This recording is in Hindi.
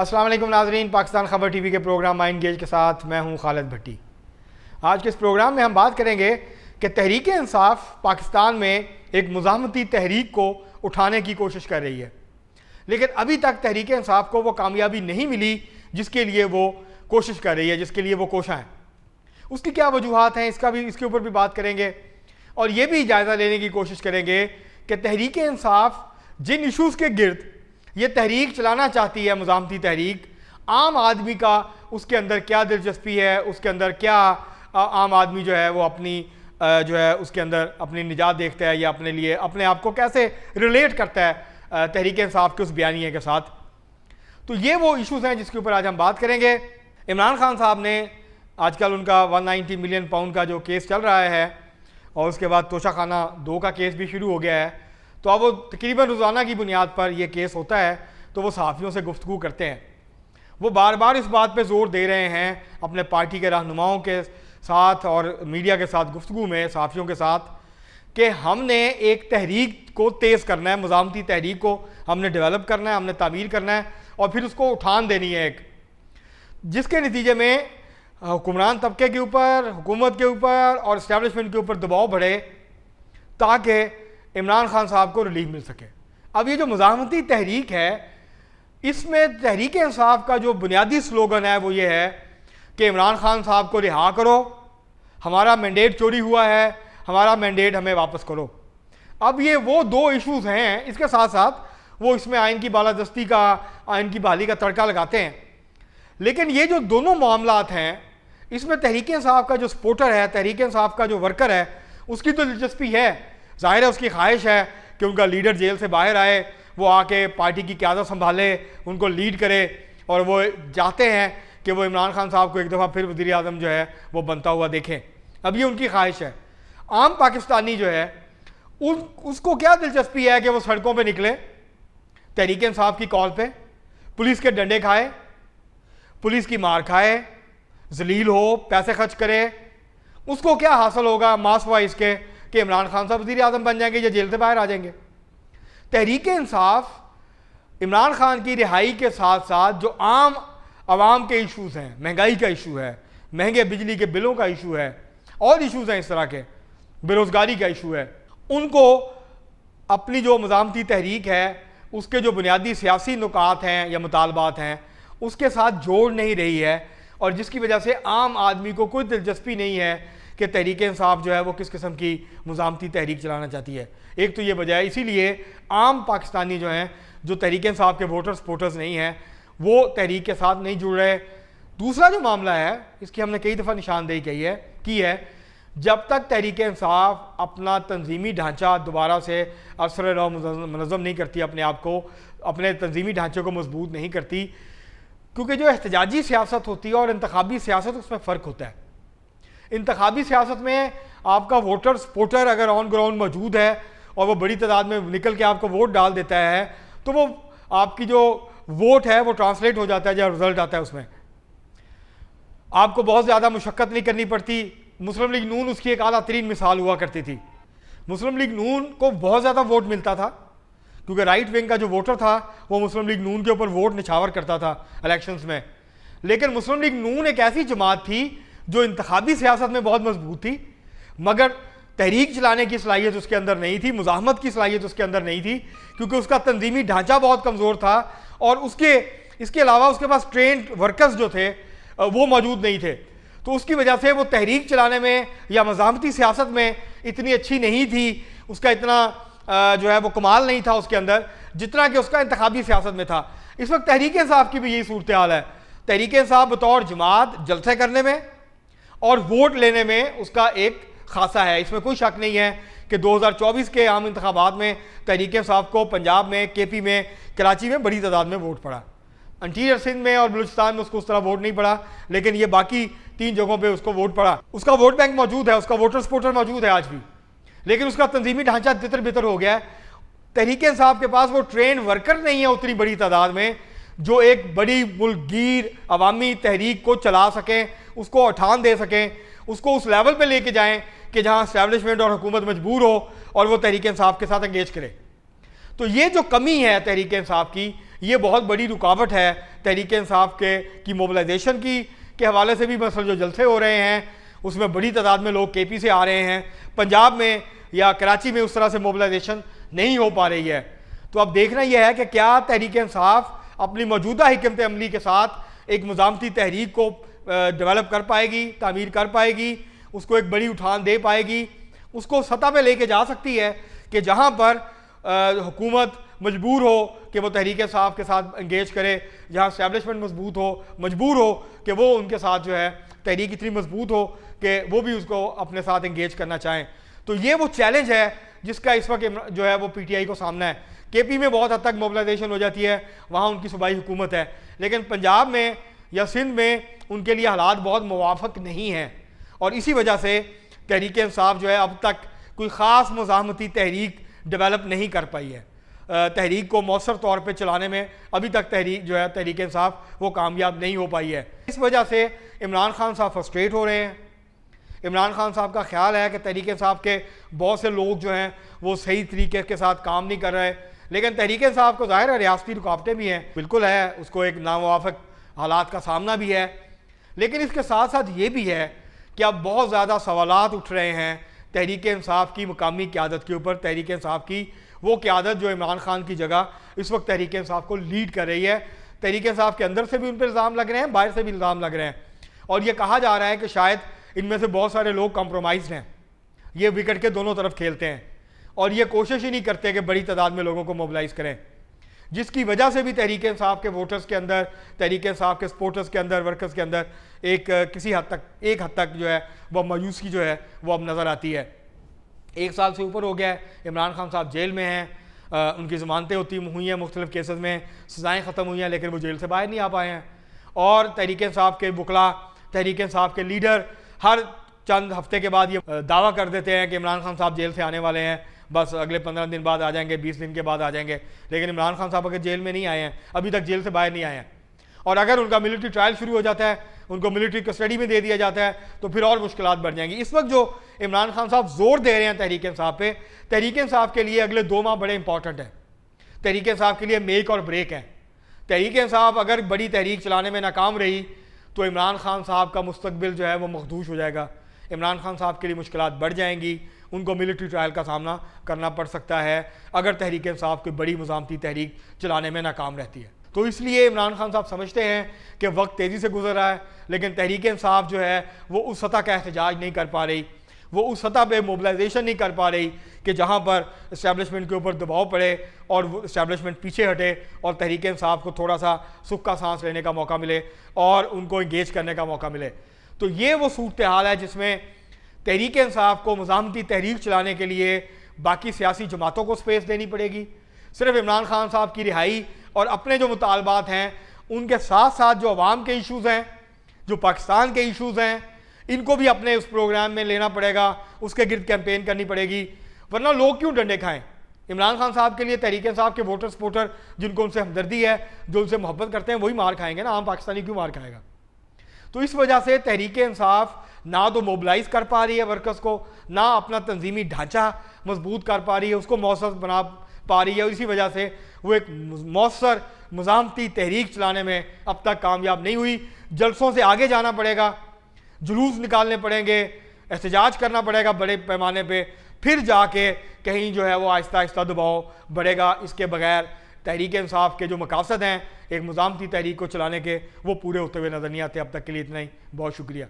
अस्सलाम वालेकुम नाज़रीन, पाकिस्तान खबर टीवी के प्रोग्राम माइंड गेज के साथ मैं हूं खालिद भट्टी। आज के इस प्रोग्राम में हम बात करेंगे कि तहरीक इंसाफ पाकिस्तान में एक मुज़ाहमती तहरीक को उठाने की कोशिश कर रही है, लेकिन अभी तक तहरीक इंसाफ को वो कामयाबी नहीं मिली जिसके लिए वो कोशिश कर रही है, जिसके लिए वो कोशा है। उसकी क्या वजूहात हैं, इसके ऊपर भी बात करेंगे और ये भी जायज़ा लेने की कोशिश करेंगे कि तहरीक इंसाफ जिन इशूज़ के गिर्द ये तहरीक चलाना चाहती है, मुज़ाहमती तहरीक, आम आदमी का उसके अंदर क्या दिलचस्पी है, उसके अंदर क्या आम आदमी जो है वो अपनी जो है उसके अंदर अपनी निजात देखता है या अपने लिए अपने आप को कैसे रिलेट करता है तहरीक इंसाफ के उस बयानिए के साथ। तो ये वो इशूज़ हैं जिसके ऊपर आज हम बात करेंगे। इमरान खान साहब ने आजकल उनका 190 मिलियन पाउंड का जो केस चल रहा है और उसके बाद तोशाखाना 2 का केस भी शुरू हो गया है, तो अब वो तकरीबन रोज़ाना की बुनियाद पर यह केस होता है तो वो सहाफ़ियों से गुफ्तगू करते हैं। वो बार बार इस बात पे ज़ोर दे रहे हैं अपने पार्टी के रहनुमाओं के साथ और मीडिया के साथ गुफ्तगू में, सहाफ़ियों के साथ, कि हमने एक तहरीक को तेज़ करना है, मुज़ाहमती तहरीक को हमने डेवलप करना है, हमने तामीर करना है और फिर उसको उठान देनी है एक, जिसके नतीजे में हुक्मरान तबके के ऊपर, हुकूमत के ऊपर और इस्टेब्लिशमेंट के ऊपर दबाव बढ़े ताकि इमरान खान साहब को रिलीफ मिल सके। अब ये जो मुज़ाहमती तहरीक है, इसमें तहरीक इंसाफ का जो बुनियादी स्लोगन है वो ये है कि इमरान खान साहब को रिहा करो, हमारा मैंडेट चोरी हुआ है, हमारा मैंडेट हमें वापस करो। अब ये वो 2 इशूज़ हैं, इसके साथ साथ वो इसमें आइन की बालादस्ती का, आइन की बहाली का तड़का लगाते हैं। लेकिन ये जो दोनों मामलात हैं, इसमें तहरीक इंसाफ का जो सपोर्टर है, तहरीक इंसाफ का जो वर्कर है, उसकी तो दिलचस्पी है, ज़ाहिर है उसकी ख्वाहिश है कि उनका लीडर जेल से बाहर आए, वो आके पार्टी की क़यादत संभाले, उनको लीड करे, और वो चाहते हैं कि वो इमरान खान साहब को एक दफ़ा फिर वज़ीर आज़म जो है वो बनता हुआ देखें। अब ये उनकी ख्वाहिश है। आम पाकिस्तानी जो है उसको क्या दिलचस्पी है कि वो सड़कों पर निकले, तहरीक इंसाफ की कॉल पर, पुलिस के डंडे खाए, पुलिस की मार खाए, जलील हो, पैसे खर्च करे। उसको क्या हासिल होगा मास वाइज के कि इमरान खान साहब वज़ीर आज़म बन जाएंगे या जेल से बाहर आ जाएंगे। तहरीक इंसाफ इमरान खान की रिहाई के साथ साथ जो आम आवाम के इशूज़ हैं, महंगाई का इशू है, महंगे बिजली के बिलों का इशू है और इशूज़ हैं इस तरह के, बेरोज़गारी का इशू है, उनको अपनी जो मुज़ाहमती तहरीक है उसके जो बुनियादी सियासी नुकात हैं या मुतालबात हैं उसके साथ जोड़ नहीं रही है, और जिसकी वजह से आम आदमी को कोई दिलचस्पी नहीं है कि तहरीक इंसाफ जो है वो किस किस्म की मुज़ाहमती तहरीक चलाना चाहती है। एक तो ये वजह है, इसीलिए आम पाकिस्तानी जो हैं, जो तहरीक इंसाफ के वोटर सपोर्टर्स नहीं हैं, वो तहरीक के साथ नहीं जुड़ रहे। दूसरा जो मामला है, इसकी हमने कई दफ़ा निशानदेही की है, जब तक तहरीक इंसाफ अपना तंजीमी ढांचा दोबारा से असर मुनज़्ज़म नहीं करती, अपने आप को, अपने तंजीमी ढांचे को मजबूत नहीं करती, क्योंकि जो एहतजाजी सियासत होती है और इंतखाबी सियासत, उसमें फ़र्क होता है। इंतखाबी सियासत में आपका वोटर सपोर्टर अगर ऑन ग्राउंड मौजूद है और वो बड़ी तादाद में निकल के आपको वोट डाल देता है, तो वो आपकी जो वोट है वो ट्रांसलेट हो जाता है, जो रिजल्ट आता है उसमें आपको बहुत ज़्यादा मुशक्क़त नहीं करनी पड़ती। मुस्लिम लीग नून उसकी एक आला तरीन मिसाल हुआ करती थी। मुस्लिम लीग नून को बहुत ज़्यादा वोट मिलता था क्योंकि राइट विंग का जो वोटर था वो मुस्लिम लीग नून के ऊपर वोट निछावर करता था इलेक्शंस में। लेकिन मुस्लिम लीग नून एक ऐसी जमात थी जो इंतखाबी सियासत में बहुत मजबूत थी, मगर तहरीक चलाने की सलाहियत उसके अंदर नहीं थी, मुज़ाहमत की सलाहियत उसके अंदर नहीं थी, क्योंकि उसका तंजीमी ढांचा बहुत कमज़ोर था और इसके अलावा उसके पास ट्रेंड वर्कर्स जो थे वो मौजूद नहीं थे। तो उसकी वजह से वो तहरीक चलाने में या मुज़ाहमती सियासत में इतनी अच्छी नहीं थी, उसका इतना जो है वो कमाल नहीं था उसके अंदर जितना कि उसका इंतखाबी सियासत में था। इस वक्त तहरीक इंसाफ की भी यही सूरत हाल है। तहरीक इंसाफ बतौर जमात जलसे करने में और वोट लेने में उसका एक खासा है, इसमें कोई शक नहीं है कि 2024 के आम इंतखाबात में तहरीक इंसाफ को पंजाब में, केपी में, कराची में बड़ी तादाद में वोट पड़ा। इंटीरियर सिंध में और बलूचिस्तान में उसको उस तरह वोट नहीं पड़ा, लेकिन ये बाकी 3 जगहों पे उसको वोट पड़ा। उसका वोट बैंक मौजूद है, उसका वोटर सपोर्टर मौजूद है आज भी, लेकिन उसका तंजीमी ढांचा तितर बितर हो गया है। तहरीक इंसाफ के पास वो ट्रेन वर्कर नहीं है उतनी बड़ी तादाद में जो एक बड़ी मुल्कगीर अवामी तहरीक को चला सकें, उसको उठान दे सकें, उसको उस लेवल पे लेके जाएं कि जहां एस्टैब्लिशमेंट और हुकूमत मजबूर हो और वो तहरीक इंसाफ के साथ एंगेज करे। तो ये जो कमी है तहरीक इंसाफ की, ये बहुत बड़ी रुकावट है तहरीक इंसाफ की मोबिलाइजेशन के हवाले से भी। मसलन जो जलसे हो रहे हैं उसमें बड़ी तादाद में लोग KP से आ रहे हैं, पंजाब में या कराची में उस तरह से मोबिलाइजेशन नहीं हो पा रही है। तो अब देखना यह है कि क्या तहरीक इंसाफ अपनी मौजूदा हिकमत अमली के साथ एक मुज़ामती तहरीक को डेवलप कर पाएगी, तामीर कर पाएगी, उसको एक बड़ी उठान दे पाएगी, उसको सतह पे लेके जा सकती है कि जहाँ पर हुकूमत मजबूर हो कि वो तहरीक इंसाफ के साथ इंगेज करे, जहाँ इस्टेब्लिशमेंट मजबूर हो कि वो उनके साथ जो है तहरीक इतनी मजबूत हो कि वो भी उसको अपने साथ इंगेज करना चाहें। तो ये वो चैलेंज है जिसका इस वक्त जो है वो PTI को सामना है। KP में बहुत हद तक मोबिलाइजेशन हो जाती है, वहाँ उनकी सूबाई हुकूमत है, लेकिन पंजाब में या सिंध में उनके लिए हालात बहुत मुवाफक नहीं हैं और इसी वजह से तहरीक इंसाफ जो है अब तक कोई ख़ास मुज़ाहमती तहरीक डेवलप नहीं कर पाई है। तहरीक को मौसर तौर पे चलाने में अभी तक तहरीक इंसाफ वो कामयाब नहीं हो पाई है। इस वजह से इमरान खान साहब फ्रस्ट्रेट हो रहे हैं। इमरान खान साहब का ख्याल है कि तहरीक इंसाफ के बहुत से लोग जो हैं वो सही तरीके के साथ काम नहीं कर रहे, लेकिन तहरीक इंसाफ को ज़ाहिर है रियासती रुकावटें भी हैं, बिल्कुल है, उसको एक नामुवाफिक हालात का सामना भी है, लेकिन इसके साथ साथ ये भी है कि अब बहुत ज़्यादा सवालात उठ रहे हैं तहरीक इंसाफ की मुकामी क़यादत के ऊपर। तहरीक इंसाफ की वो क़यादत जो इमरान खान की जगह इस वक्त तहरीक इंसाफ को लीड कर रही है। तहरीक इंसाफ के अंदर से भी उन पर इल्ज़ाम लग रहे हैं, बाहर से भी इल्ज़ाम लग रहे हैं और ये कहा जा रहा है कि शायद इनमें से बहुत सारे लोग कॉम्प्रोमाइज़ हैं, ये विकेट के दोनों तरफ खेलते हैं और ये कोशिश ही नहीं करते कि बड़ी तादाद में लोगों को मोबिलाइज़ करें, जिसकी वजह से भी तहरीक इंसाफ के वोटर्स के अंदर, तहरीक इंसाफ के सपोर्टर्स के अंदर, वर्कर्स के अंदर एक हद तक जो है वह मायूसी जो है वो अब नज़र आती है। 1 साल से ऊपर हो गया है, इमरान खान साहब जेल में हैं, उनकी ज़मानतें हुई हैं, मुख्तलिफ़ केसेस में सज़ाएँ ख़त्म हुई हैं, लेकिन वो जेल से बाहर नहीं आ पाए हैं। और तहरीक इंसाफ के वकला, तहरीक इंसाफ के लीडर हर चंद हफ्ते के बाद ये दावा कर देते हैं कि इमरान खान साहब जेल से आने वाले हैं, बस अगले 15 दिन बाद आ जाएंगे, 20 दिन के बाद आ जाएंगे, लेकिन इमरान खान साहब अगर जेल में नहीं आए हैं, अभी तक जेल से बाहर नहीं आए हैं। और अगर उनका मिलिट्री ट्रायल शुरू हो जाता है, उनको मिलिट्री कस्टडी में दे दिया जाता है, तो फिर और मुश्किलात बढ़ जाएंगी। इस वक्त जो इमरान खान साहब जोर दे रहे हैं तहरीक इंसाफ पे, तहरीक इंसाफ के लिए अगले 2 माह बड़े इंपॉर्टेंट हैं। तहरीक इंसाफ के लिए मेक और ब्रेक है। तहरीक इंसाफ अगर बड़ी तहरीक चलाने में नाकाम रही तो इमरान खान साहब का मुस्तकबिल जो है वो मखदूश हो जाएगा। इमरान खान साहब के लिए मुश्किलात बढ़ जाएंगी, उनको मिलिट्री ट्रायल का सामना करना पड़ सकता है अगर तहरीक इंसाफ कोई बड़ी मुज़ामती तहरीक चलाने में नाकाम रहती है। तो इसलिए इमरान खान साहब समझते हैं कि वक्त तेज़ी से गुजर रहा है, लेकिन तहरीक इंसाफ जो है वो उस सतह का एहतजाज नहीं कर पा रही, वो उस सतह पे मोबिलाइजेशन नहीं कर पा रही कि जहाँ पर इस्टेब्लिशमेंट के ऊपर दबाव पड़े और वो इस्टेब्लिशमेंट पीछे हटे और तहरीक इंसाफ को थोड़ा सा सुख का सांस लेने का मौका मिले और उनको इंगेज करने का मौका मिले। तो ये वो सूरत हाल है जिसमें तहरीक इंसाफ को मुज़ाहमती तहरीक चलाने के लिए बाकी सियासी जमातों को स्पेस देनी पड़ेगी। सिर्फ इमरान खान साहब की रिहाई और अपने जो मुतालबात हैं उनके साथ साथ जो अवाम के इशूज़ हैं, जो पाकिस्तान के इशूज़ हैं, इनको भी अपने उस प्रोग्राम में लेना पड़ेगा, उसके गिर्द कैंपेन करनी पड़ेगी, वरना लोग क्यों डंडे खाएं। इमरान खान साहब के लिए तहरीक इंसाफ के वोटर सपोर्टर जिनको उनसे हमदर्दी है, जो उनसे मोहब्बत करते हैं, वही मार खाएंगे ना, आम पाकिस्तानी क्यों मार खाएगा। तो इस वजह से तहरीक इंसाफ ना तो मोबिलाइज कर पा रही है वर्कर्स को, ना अपना तंजीमी ढांचा मजबूत कर पा रही है, उसको मौसर बना पा रही है, और इसी वजह से वो एक मौसर मुज़ाहमती तहरीक चलाने में अब तक कामयाब नहीं हुई। जलसों से आगे जाना पड़ेगा, जुलूस निकालने पड़ेंगे, एहतजाज करना पड़ेगा बड़े पैमाने पे, फिर जाके कहीं जो है वो आहिस्ता आहिस्ता दबाव बढ़ेगा। इसके बगैर तहरीक इंसाफ के जो मकासद हैं एक मुज़ाहमती तहरीक को चलाने के, वो पूरे होते हुए नज़र नहीं आते। अब तक के लिए इतना ही, बहुत शुक्रिया।